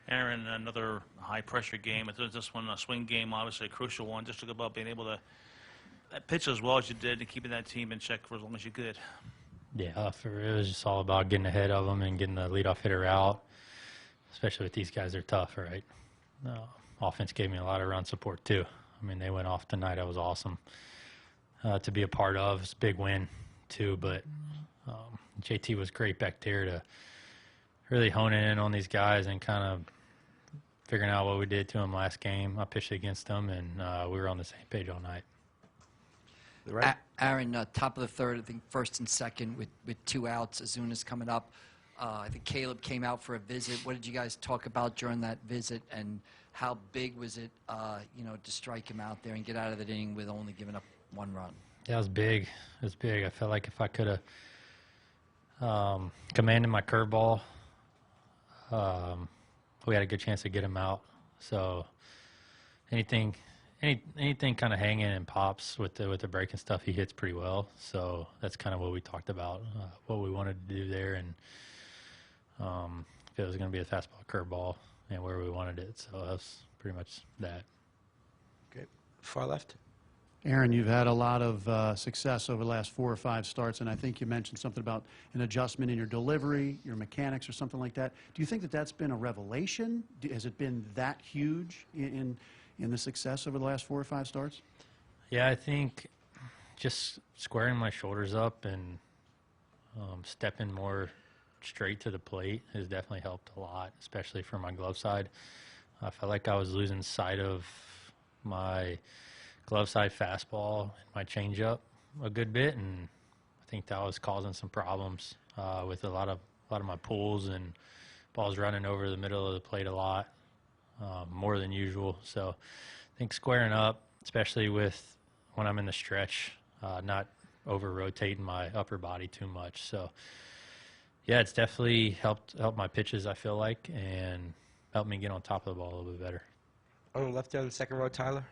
Aaron, another high-pressure game. It's this one a swing game, obviously a crucial one. Just talk about being able to pitch as well as you did and keeping that team in check for as long as you could. Yeah, it was just all about getting ahead of them and getting the leadoff hitter out, especially with these guys. They're tough, right? Offense gave me a lot of run support, too. I mean, they went off tonight. That was awesome to be a part of. It's a big win, too, but JT was great back there to really hone in on these guys and kind of figuring out what we did to them last game. I pitched against them, and we were on the same page all night. Right. Aaron, top of the third, I think first and second with 2 outs. Azuna's coming up. I think Caleb came out for a visit. What did you guys talk about during that visit, and how big was it, to strike him out there and get out of the inning with only giving up 1 run? Yeah, it was big. It was big. I felt like if I could have commanded my curveball, we had a good chance to get him out. So anything kind of hanging and pops with the breaking stuff, he hits pretty well. So that's kind of what we talked about, what we wanted to do there, and if it was going to be a fastball, curveball, and where we wanted it. So that's pretty much that. Okay, far left. Aaron, you've had a lot of success over the last 4 or 5 starts, and I think you mentioned something about an adjustment in your delivery, your mechanics, or something like that. Do you think that that's been a revelation? Has it been that huge in the success over the last 4 or 5 starts? Yeah, I think just squaring my shoulders up and stepping more straight to the plate has definitely helped a lot, especially for my glove side. I felt like I was losing sight of my glove side fastball and my changeup a good bit, and I think that was causing some problems with a lot of my pulls and balls running over the middle of the plate a lot, more than usual. So I think squaring up, especially with when I'm in the stretch, not over rotating my upper body too much. So yeah, it's definitely helped my pitches, I feel like, and helped me get on top of the ball a little bit better. On the left there on the second row, Tyler.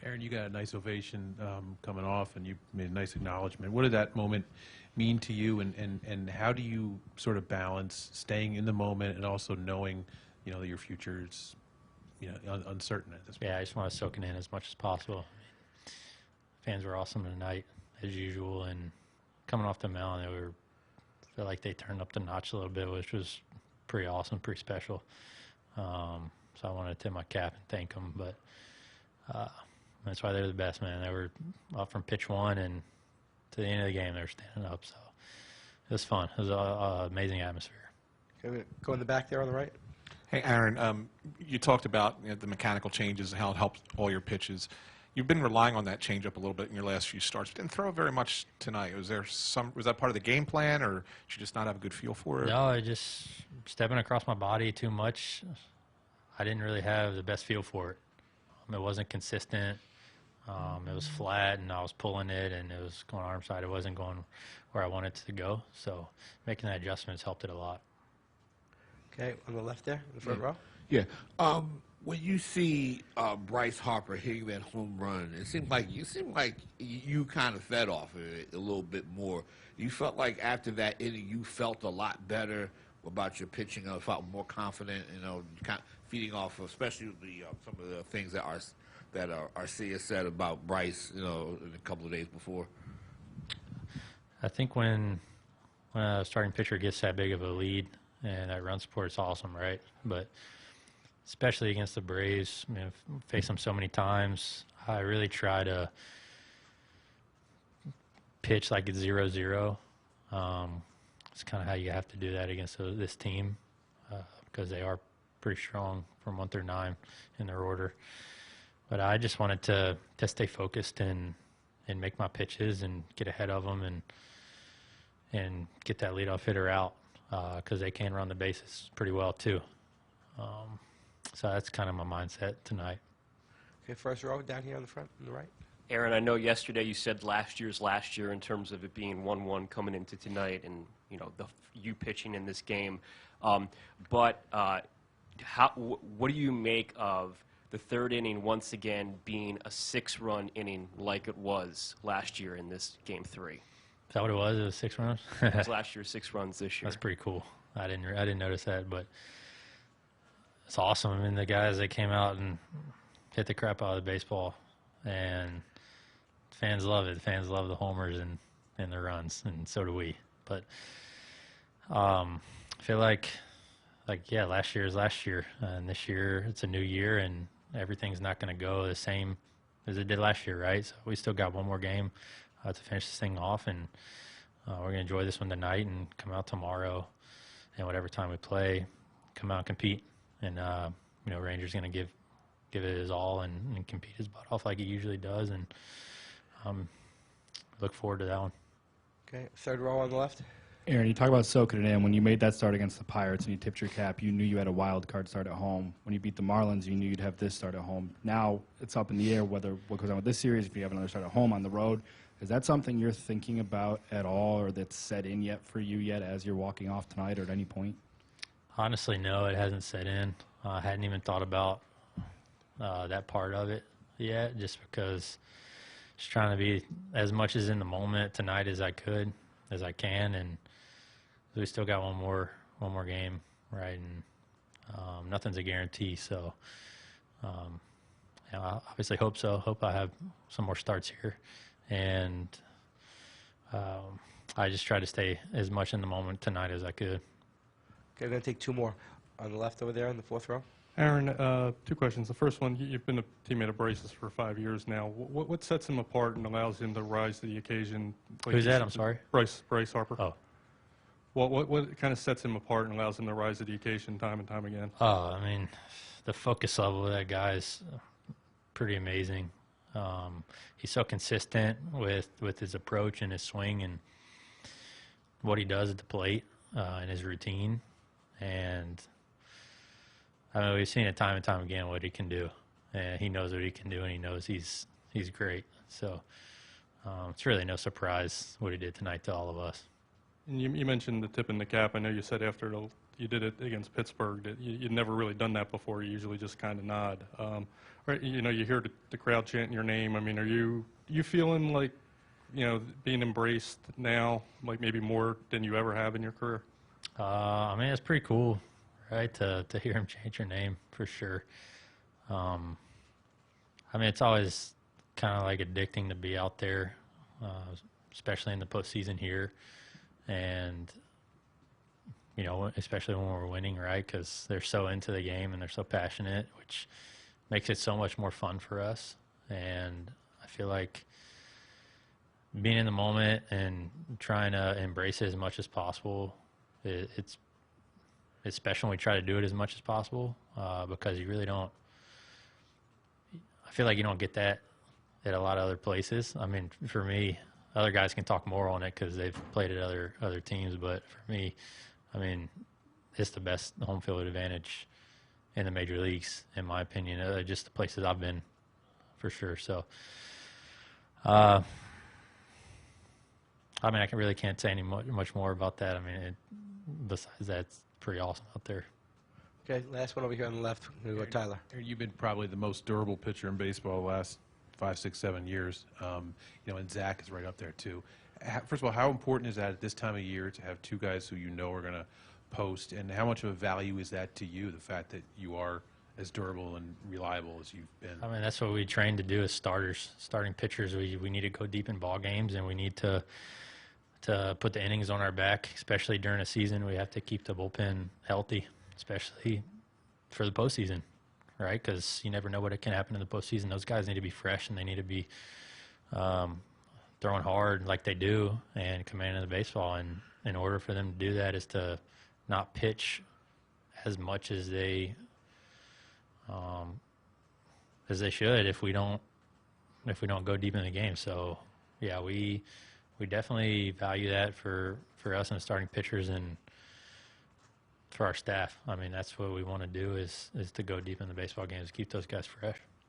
Aaron, you got a nice ovation coming off, and you made a nice acknowledgement. What did that moment mean to you, and how do you sort of balance staying in the moment and also knowing, that your future is, uncertain at this point? Yeah, I just want to soak it in as much as possible. Fans were awesome tonight, as usual, and coming off the mound, I feel like they turned up the notch a little bit, which was pretty awesome, pretty special. So I want to tip my cap and thank them, but that's why they're the best, man. They were up from pitch 1 and to the end of the game, they were standing up. So it was fun. It was an amazing atmosphere. Okay, go in the back there on the right. Hey, Aaron, you talked about the mechanical changes and how it helped all your pitches. You've been relying on that changeup a little bit in your last few starts. You didn't throw very much tonight. Was that part of the game plan, or did you just not have a good feel for it? No, I just stepping across my body too much. I didn't really have the best feel for it. It wasn't consistent. It was flat, and I was pulling it, and it was going arm side. It wasn't going where I wanted it to go. So making that adjustment has helped it a lot. Okay, on the left there, in the front row. Yeah. When you see Bryce Harper hitting that home run, it seemed like you kind of fed off of it a little bit more. You felt like after that inning, you felt a lot better about your pitching. Felt more confident. Kind of feeding off, especially some of the things that Arcia said about Bryce. In a couple of days before. I think when a starting pitcher gets that big of a lead and that run support, it's awesome, right? But especially against the Braves, face them so many times. I really try to pitch like it's 0-0. It's kind of how you have to do that against this team because they are pretty strong from 1 through 9 in their order. But I just wanted to stay focused and make my pitches and get ahead of them and get that leadoff hitter out because they can run the bases pretty well too. So that's kind of my mindset tonight. Okay, first row down here on the front, on the right. Aaron, I know yesterday you said last year's last year in terms of it being 1-1 coming into tonight and, you pitching in this game. But what do you make of the third inning once again being a 6-run inning like it was last year in this Game 3? Is that what it was? It was 6 runs? It was last year, 6 runs this year. That's pretty cool. I didn't notice that, but it's awesome. I mean, the guys that came out and hit the crap out of the baseball, and fans love it. Fans love the homers and the runs, and so do we. But I feel like yeah, last year is last year, and this year it's a new year, and everything's not going to go the same as it did last year, right? So we still got one more game to finish this thing off, and we're going to enjoy this one tonight and come out tomorrow, and whatever time we play, come out and compete. And Ranger's going to give it his all and compete his butt off like he usually does, and look forward to that one. Okay, third row on the left. Aaron, you talk about soaking it in. When you made that start against the Pirates and you tipped your cap, you knew you had a wild card start at home. When you beat the Marlins, you knew you'd have this start at home. Now it's up in the air whether what goes on with this series, if you have another start at home on the road. Is that something you're thinking about at all, or that's set in yet for you yet as you're walking off tonight or at any point? Honestly, no, it hasn't set in. I hadn't even thought about that part of it yet, just because just trying to be as much as in the moment tonight as I can, and we still got one more game, right? And nothing's a guarantee, so I obviously hope so. Hope I have some more starts here, and I just try to stay as much in the moment tonight as I could. Okay, we're going to take two more. On the left over there in the fourth row. Aaron, two questions. The first one, you've been a teammate of Bryce's for 5 years now. What sets him apart and allows him to rise to the occasion? Who's that? I'm sorry? Bryce Harper. Oh. What kind of sets him apart and allows him to rise to the occasion time and time again? I mean, the focus level of that guy is pretty amazing. He's so consistent with his approach and his swing and what he does at the plate and his routine. And I mean, we've seen it time and time again what he can do. And he knows what he can do, and he knows he's great. So it's really no surprise what he did tonight to all of us. And you mentioned the tip in the cap. I know you said after you did it against Pittsburgh that you'd never really done that before. You usually just kind of nod. Right, you hear the crowd chanting your name. I mean, are you feeling like, being embraced now, like maybe more than you ever have in your career? I mean, it's pretty cool, right, to hear him change your name, for sure. I mean, it's always kind of like addicting to be out there, especially in the postseason here. And, especially when we're winning, right, because they're so into the game and they're so passionate, which makes it so much more fun for us. And I feel like being in the moment and trying to embrace it as much as possible, it's special when we try to do it as much as possible, because you really don't – I feel like you don't get that at a lot of other places. I mean, for me, other guys can talk more on it because they've played at other teams, but for me, I mean, it's the best home field advantage in the major leagues, in my opinion, just the places I've been, for sure. So, I mean, I really can't say much more about that. I mean, besides that, it's pretty awesome out there. Okay, last one over here on the left. We're going to go Tyler. You've been probably the most durable pitcher in baseball the last 5, 6, 7 years. And Zach is right up there too. First of all, how important is that at this time of year to have two guys who are going to post, and how much of a value is that to you, the fact that you are as durable and reliable as you've been? I mean, that's what we train to do as starting pitchers. We need to go deep in ball games, and we need to put the innings on our back, especially during a season. We have to keep the bullpen healthy, especially for the postseason, right? Because you never know what can happen in the postseason. Those guys need to be fresh, and they need to be throwing hard like they do and commanding the baseball. And in order for them to do that is to not pitch as much as they should if we don't go deep in the game. So yeah, we definitely value that for us and starting pitchers and for our staff. I mean, that's what we want to do is to go deep in the baseball games, keep those guys fresh.